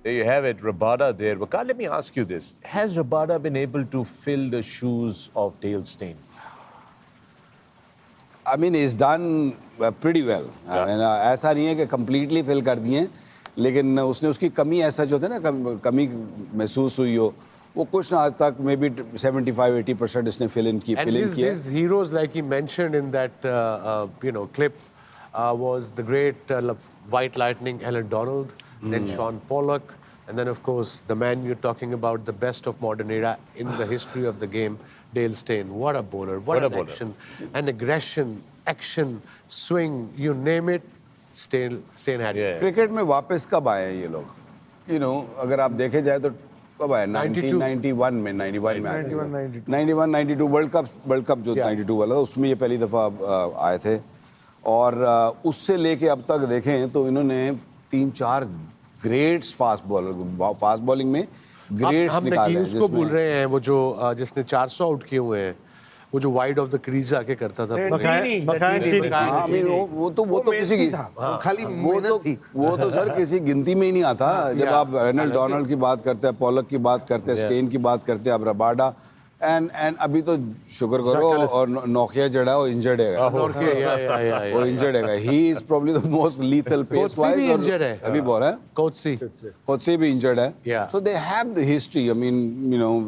There you have it, Rabada there. Waqar, let me ask you this. Has Rabada been able to fill the shoes of Dale Steyn? I mean, he's done pretty well. I mean, ऐसा नहीं है कि completely fill कर दिए, लेकिन उसने उसकी कमी ऐसा जो होता है ना कमी महसूस हुई हो, वो कुछ ना आज तक maybe 75-80% इसने fill in किया. And his heroes, like he mentioned in that clip, was the great White Lightning Alan Donald, then Sean Pollock, and then of course the man you're talking about, the best of modern era in the history of the game, Dale Steyn. What a bowler! What an action, and aggression, action, swing, you name it. Steyn had it. Cricket में वापस कब आए ये लोग? अगर आप देखे जाए तो कब आए? 91 में आए थे. 91-92 वर्ल्ड कप जो 92 वाला था, उसमें ये पहली दफा आए थे. और उससे लेके अब तक देखें तो इन्होंने 3-4 ग्रेट्स फास्ट बॉलिंग में ग्रेट्स निकाले हैं. उसको बोल रहे हैं वो जो जिसने 400 आउट किए हुए हैं, वो जो वाइड ऑफ द क्रीज आके करता था. वो तो किसी की खाली वो तो सर किसी गिनती में ही नहीं आता. जब आप रेनल्ड डोनाल्ड की बात करते हैं, पॉलक की बात करते हैं, स्टेन की बात करते हैं, अब रबाडा एंड अभी तो शुक्र करो और नोकिया जड़ा वो इंजर्ड है. वो इंजर्ड है. He is probably the most lethal pace wise. अभी बोल रहा है कोत्सी भी इंजर्ड है. So they have the history. I mean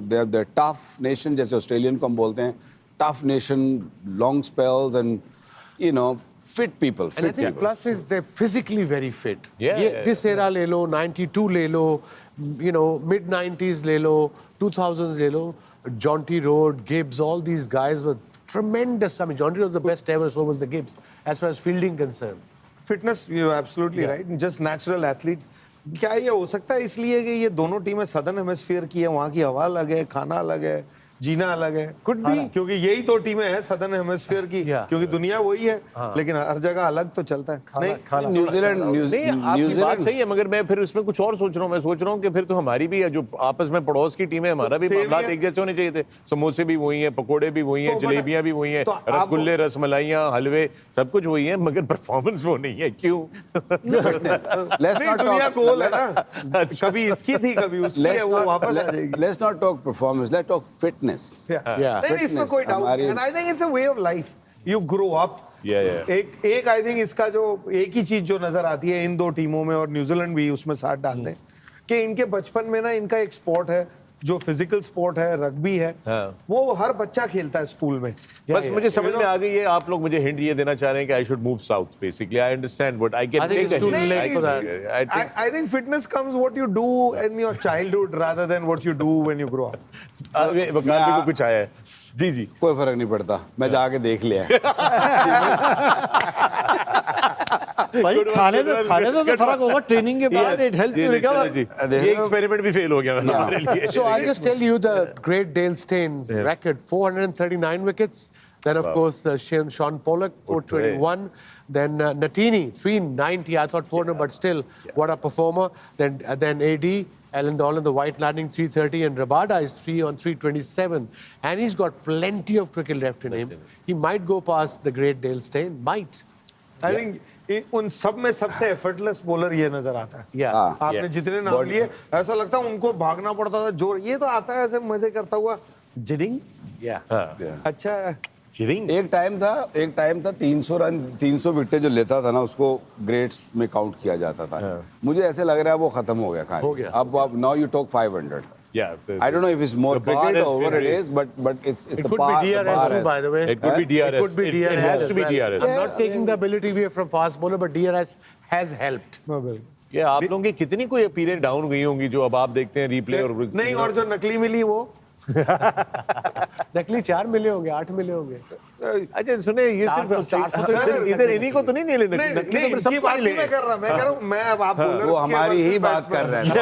they are the tough nation, जैसे ऑस्ट्रेलियन को हम बोलते हैं, tough nation, long spells, and fit people. And I think plus is they're physically very fit. This era le lo, 92 le lo, mid 90s le lo, 2000s le lo, Jonty Rhodes, Gibbs, all these guys were tremendous. I mean, Jonty was the best ever, so was the Gibbs, as far as fielding concerned. Fitness, you're absolutely right. Just natural athletes. क्या ये हो सकता है इसलिए कि ये दोनों टीमें सदर्न हेमिस्फीयर की है, वहाँ की हवा अलग है, खाना अलग है, जीना अलग है. Could be. क्योंकि यही तो टीमें हैं सदर्न हेमिस्फीयर की. क्योंकि दुनिया वही है, लेकिन हर जगह अलग तो चलता है. न्यूजीलैंड आपकी बात सही है, मगर मैं फिर उसमें कुछ और सोच रहा हूँ. मैं सोच रहा हूँ कि फिर तो हमारी भी जो आपस में पड़ोस की टीम है, हमारा भी मामला एक जैसे होने चाहिए थे. समोसे भी वही हैं, पकोड़े भी वही हैं, जलेबियां भी वही हैं, रसगुल्ले, रसमलाइयां, हलवे, सब कुछ वही है, मगर परफॉर्मेंस वो नहीं है. क्यों? दुनिया गोल है ना, कभी इसकी थी कभी उसकी है, वो वापस आ जाएगी. Let's not talk performance, let's talk fitness. नहीं, इसमें कोई doubt. And I think it's a way of life. You grow up. एक आई थिंक इसका जो एक ही चीज जो नजर आती है इन दो टीमों में, और न्यूजीलैंड भी उसमें साथ डालते हैं, कि इनके बचपन में ना इनका एक स्पोर्ट है जो फिजिकल स्पोर्ट है, रग्बी है. वो हर बच्चा खेलता है स्कूल में. बस मुझे समझ में आ गई है. आप लोग मुझे हिंट ये देना चाह रहे हैं कि I should move south. Basically I understand but I can take that. I think fitness comes what you do in your childhood rather than what you do when you grow up. वकार को कुछ आया है. जी कोई फर्क नहीं पड़ता, मैं जाके देख लिया. भाई खाने तो फर्क होगा ट्रेनिंग के बाद. It help you recover. ये एक्सपेरिमेंट भी फेल हो गया हमारे लिए. So I'll just tell you the great Dale Steyn's record: 439 wickets. Then of course Sean Pollock 421. Then Natini 390. I thought 400, but still, what a performer. Then AD. Alan Donald, the White Lightning, 330, and Rabada is 3 on 327, and he's got plenty of cricket left in him. He might go past the great Dale Steyn. Might. I think उन सब में सबसे effortless bowler ये नजर आता है. आपने जितने नाम लिए, ऐसा लगता है उनको भागना पड़ता था. जोर ये तो आता है ऐसे मजे करता हुआ. जिडिंग. अच्छा. एक टाइम था 300 रन 300 विकेट जो लेता था ना, उसको ग्रेट्स में काउंट किया जाता था. मुझे ऐसे लग रहा है वो खत्म हो गया. अब now you talk 500. I don't know if it's more cricket or what it is, but it's it could be DRS too, by the way. It could be DRS. It could be DRS. It has to be DRS. I'm not taking the ability away from fast bowler, but DRS has helped. ये आप लोगों की कितनी कोई अपीलें down गई होंगी जो अब आप देखते हैं रिप्ले और नहीं, और जो नकली मिली वो नकली 4 मिले होंगे, 8 मिले होंगे. अच्छा सुने, ये सिर्फ इधर इन्हीं को तो नहीं ले. नकली सब बात नहीं मैं कर रहा हूँ. मैं अब आप बोल वो हमारी ही बात कर रहे हैं.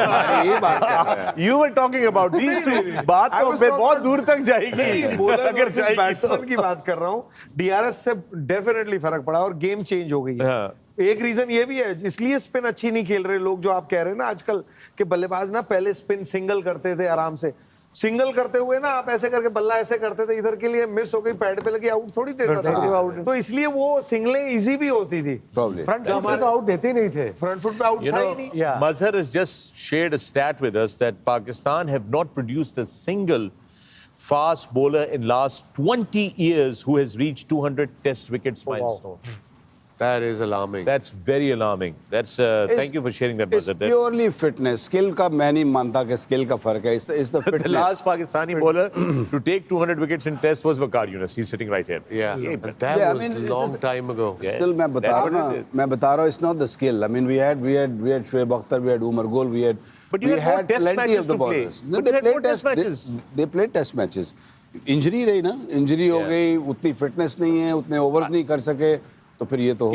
You were talking about these two. बात तो फिर बहुत दूर तक जाएगी. अगर बैट्समैन की बात कर रहा हूँ, डीआरएस से डेफिनेटली फर्क पड़ा और गेम चेंज हो गई है. एक रीजन ये भी है, इसलिए स्पिन अच्छी नहीं खेल रहे लोग, जो आप कह रहे हैं ना आजकल के बल्लेबाज ना पहले स्पिन सिंगल करते थे आराम से. सिंगल करते हुए ना आप ऐसे करके बल्ला ऐसे करते थे, इधर के लिए मिस हो गई, पैड पे लगी, आउट थोड़ी देता था। तो इसलिए वो सिंगलें इजी भी होती थी। Probably. फ्रंट फुट पे तो आउट देते ही नहीं थे। फ्रंट फुट पे आउट You था know, ही नहीं। Yeah. Mazhar has just shared a stat with us that Pakistan have not produced a single fast bowler in last 20 years who has reached 200 test wickets milestone. That is alarming. That's very alarming. That's thank you for sharing that, It's Mazhar. That's purely fitness. Skill का मैं नहीं मानता कि skill का फर्क है. It's the the fitness. last Pakistani bowler to take 200 wickets in test was Waqar Yunus. He's sitting right here. Yeah, Yeah, but that Yeah, I was mean, a it's long just- time ago. Still मैं बता That's रहा हूँ what ना, it is. मैं बता रहा हूँ, it's not the skill. I mean, we had Shoaib Akhtar, we had Umar Gul, we had But you we had more test plenty matches of the to play. bowlers. But They you had played more test matches. They played test matches. Injury रही ना, injury हो Yeah. गई, उतनी fitness नहीं है, उतने overs नहीं कर सके, तो फिर ये तो